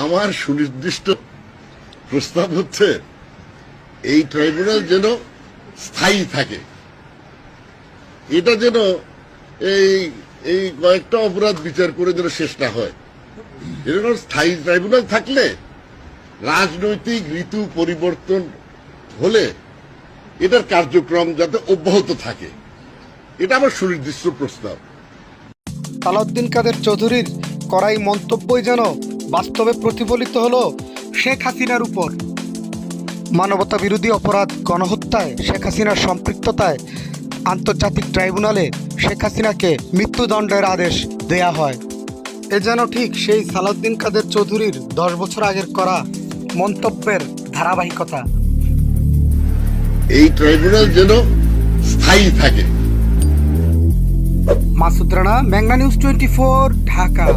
আমার সুনির্দিষ্ট প্রস্তাব হচ্ছে এই ট্রাইব্যুনাল যেন স্থায়ী থাকে। এটা যেন এই এই কয়েকটা অপরাধ বিচার করে যেন শেষ না হয়। এরকম স্থায়ী ট্রাইব্যুনাল থাকলে রাজনৈতিক ঋতু পরিবর্তন হলে এটার কার্যক্রম যাতে অব্যাহত থাকে, এটা আমার সুনির্দিষ্ট প্রস্তাব। সালাউদ্দিন কাদের চৌধুরীর করাই মন্তব্যই যেন বাস্তবে প্রতিফলিত হলো শেখ হাসিনার উপর। মানবতা বিরোধী অপরাধ গণহত্যায় শেখ হাসিনার সম্পৃক্ততায় আন্তর্জাতিক ট্রাইব্যুনালে শেখ হাসিনাকে মৃত্যুদণ্ডের আদেশ দেয়া হয়। এ যেন ঠিক সেই সালাউদ্দিন কাদের চৌধুরীর 10 বছর আগের করা মন্তব্যের ধারাবাহিকতা। এই ট্রাইব্যুনাল যেন স্থায়ী থাকে। মাসুদ রানা, মেঘনা নিউজ 24, ঢাকা।